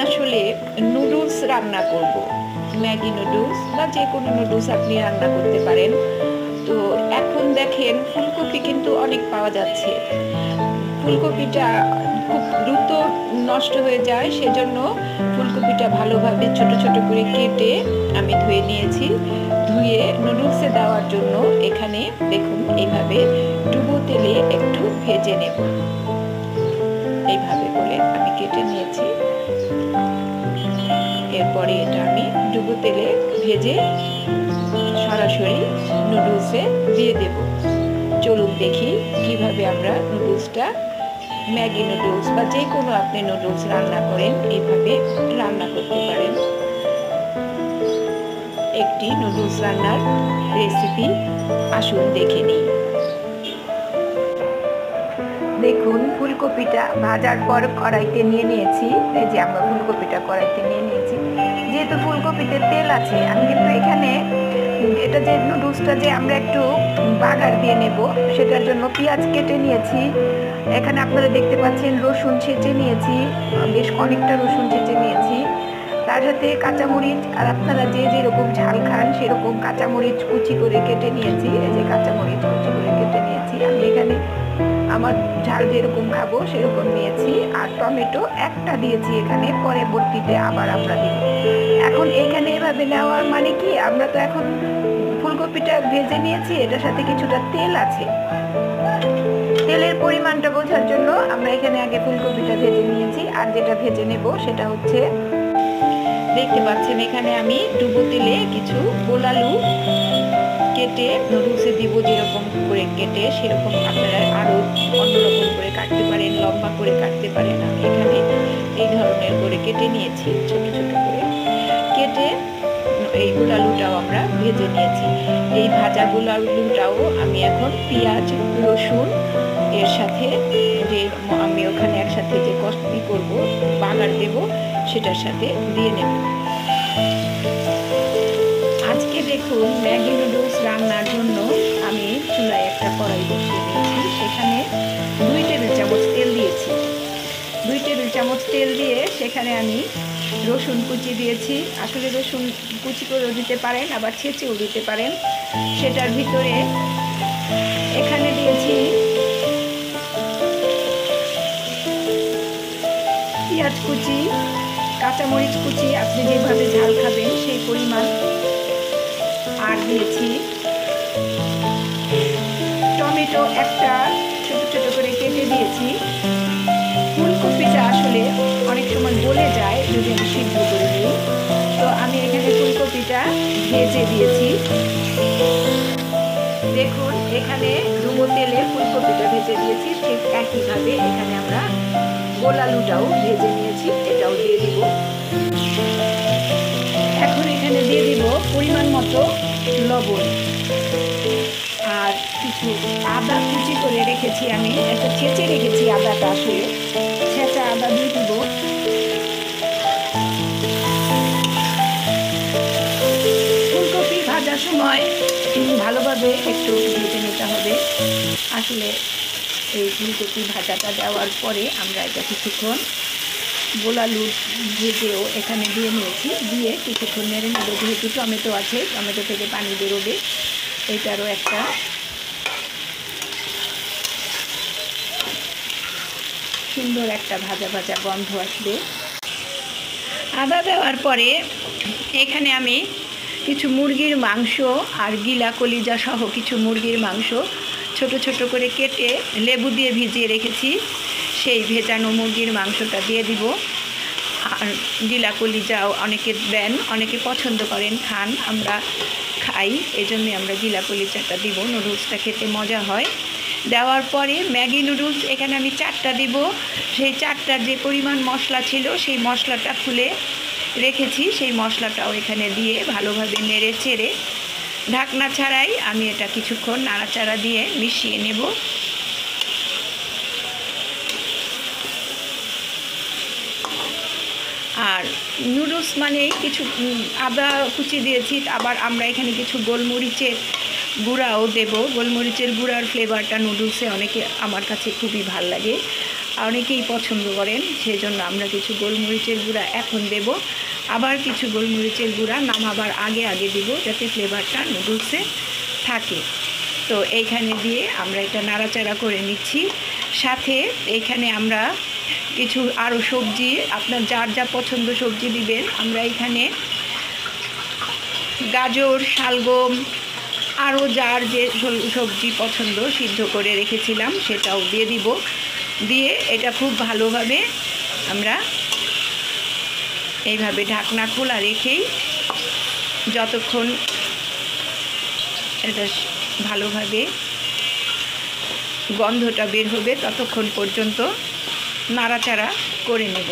আসলে নুডলস রান্না করব, ম্যাগি নুডলস বা যে কোনো নুডলস আপনি রান্না করতে পারেন। তো এখন দেখেন ফুলকপি কিন্তু অনেক পাওয়া যাচ্ছে। ফুলকপিটা খুব দ্রুত নষ্ট হয়ে যায়, সেজন্য ফুলকপিটা ভালোভাবে ছোট ছোট করে কেটে আমি ধুয়ে নিয়েছি। ধুয়ে নুডলসে দেওয়ার জন্য এখানে দেখুন এইভাবে ডুবো তেলে একটু ভেজে নেব। এইভাবে করে আমি কেটে নিয়েছি। এরপরে এটা আমি ডুবো তেলে ভেজে সরাসরি নুডলসে দিয়ে দেব। চলুন দেখি কিভাবে আমরা নুডলসটা, ম্যাগি নুডলস বা যে কোনো আপনি নুডলস রান্না করেন এইভাবে রান্না করতে পারেন। একটি নুডলস রান্নার রেসিপি আসুন দেখে নিই। দেখুন ফুলকপিটা ভাজার পর কড়াইতে নিয়ে নিয়েছি। এই যে আমরা ফুলকপিটা কড়াইতে নিয়ে নিয়েছি। যেহেতু ফুলকপিতে তেল আছে, আমি কিন্তু এখানে এটা যে নুডলসটা যে আমরা একটু বাগার দিয়ে নেব, সেটার জন্য পেঁয়াজ কেটে নিয়েছি। এখানে আপনারা দেখতে পাচ্ছেন রসুন ছেঁচে নিয়েছি, বেশ অনেকটা রসুন ছেঁচে নিয়েছি। তার সাথে কাঁচামরিচ, আর আপনারা যে যেরকম ঝাল খান সেরকম কাঁচামরিচ কুচি করে কেটে নিয়েছি। এই যে কাঁচামরিচ কুচি করে কেটে নিয়েছি। আমি এখানে আমার ঝাল যেরকম খাবো সেরকম নিয়েছি। আর টমেটো একটা দিয়েছি এখানে, পরবর্তীতে আবার আমরা দিব। এখন এখানে এভাবে নেওয়ার মানে কি, আমরা তো এখন ফুলকপিটা ভেজে নিয়েছি, এটার সাথে কিছুটা তেল আছে। তেলের পরিমাণটা বোঝার জন্য আমরা এখানে আগে ফুলকপিটা ভেজে নিয়েছি। আর যেটা ভেজে নেব সেটা হচ্ছে, দেখতে পাচ্ছেন এখানে আমি ডুবো তেলে কিছু গোলালু কেটে নুডলসে দিব, যেরকম করে কেটে সেরকম আপনারা আরও অন্যরকম করে কাটতে পারেন, লম্বা করে কাটতে পারেন। আমি এখানে এই ধরনের করে কেটে নিয়েছি, ছোট ছোট করে কেটে এই গোলালুটাও আমরা ভেজে নিয়েছি। এই ভাজা গোলালুটাও আমি এখন পেঁয়াজ রসুন এর সাথে যে আমি ওখানে একসাথে যে কষি করব, বাগার দেব, সেটার সাথে দিয়ে নেব। আজকে দেখুন ম্যাগি নুডলস রান্নার জন্য আমি চুলায় একটা কড়াই বসিয়ে দিয়েছি। সেখানে 2 টেবিল চামচ তেল দিয়েছি। 2 টেবিল চামচ তেল দিয়ে সেখানে আমি রসুন কুচি দিয়েছি। আসলে রসুন কুচি করেও দিতে পারেন, আবার ছেঁচেও দিতে পারেন। সেটার ভিতরে এখানে দিয়েছি পেঁয়াজ কুচি, কাঁচামরিচ কুচি, আপনি যেভাবে ঝাল খাবেন সেই পরিমাণ। আর দিয়েছি টমেটো একটা ছোট ছোট করে কেটে দিয়েছি। ফুলকপিটা আসলে অনেক সময় গলে যায় যদি আমি সিদ্ধ করে দিই, তো আমি এখানে ফুলকপিটা ভেজে দিয়েছি। দেখুন এখানে ডুবো তেলে ফুলকপিটা ভেজে দিয়েছি। ঠিক একইভাবে এখানে আমরা গোলালুটাও ভেজে নিয়েছি, এটাও দিয়ে দিব। এখন এখানে দিয়ে দিব পরিমাণ মতো লবণ, আর কিছু আদা কুচি করে রেখেছি। আমি একটা ছেঁচে রেখেছি আদাটা, আসলে ছেঁচা আদা দিয়ে দিব। ফুলকপি ভাজার সময় ভালোভাবে একটু ভেজে নিতে হবে। আসলে এই ফুলকপি ভাজাটা দেওয়ার পরে আমরা এটা কিছুক্ষণ গোলালু ভেজেও এখানে দিয়ে নিয়েছি, দিয়ে কিছুক্ষণ নেড়ে নেব। যেহেতু টমেটো আছে, টমেটো থেকে পানি বেরোবে, এইটারও একটা সুন্দর একটা ভাজা ভাজা গন্ধ আসবে। আদা দেওয়ার পরে এখানে আমি কিছু মুরগির মাংস আর গিলা কলিজা সহ কিছু মুরগির মাংস ছোট ছোট করে কেটে লেবু দিয়ে ভিজিয়ে রেখেছি, সেই ভেজানো মুরগির মাংসটা দিয়ে দিব। আর গিলা কলিজাও অনেকে দেন, অনেকে পছন্দ করেন, খান, আমরা খাই, এজন্যই আমরা গিলা কলিজাটা দিব। নুডলসটা খেতে মজা হয়। দেওয়ার পরে ম্যাগি নুডলস এখানে আমি 4টা দিব। সেই 4টার যে পরিমাণ মশলা ছিল সেই মশলাটা খুলে রেখেছি, সেই মশলাটাও এখানে দিয়ে ভালোভাবে নেড়ে চেড়ে ঢাকনা ছাড়াই আমি এটা কিছুক্ষণ নাড়াচাড়া দিয়ে মিশিয়ে নেব। আর নুডলস মানেই কিছু আদা কুচি দিয়েছি, আবার আমরা এখানে কিছু গোলমরিচের গুঁড়াও দেব। গোলমরিচের গুঁড়ার ফ্লেভারটা নুডলসে আমার কাছে খুবই ভাল লাগে। অনেকেই পছন্দ করেন, সেজন্য আমরা কিছু গোলমরিচের গুঁড়া এখন দেব, আবার কিছু গোলমরিচের গুঁড়া নামাবার আগে আগে দিব, যাতে ফ্লেভারটা নুডলসে থাকে। তো এইখানে দিয়ে আমরা এটা নাড়াচাড়া করে নিচ্ছি। সাথে এখানে আমরা কিছু আরও সবজি, আপনার যার যা পছন্দ সবজি দিবেন। আমরা এখানে গাজর, শালগম, আরও যার যে সবজি পছন্দ সিদ্ধ করে রেখেছিলাম সেটাও দিয়ে দিব। দিয়ে এটা খুব ভালোভাবে আমরা এইভাবে ঢাকনা খোলা রেখেই যতক্ষণ এটা ভালোভাবে গন্ধটা বের হবে ততক্ষণ পর্যন্ত নাড়াচাড়া করে নেব।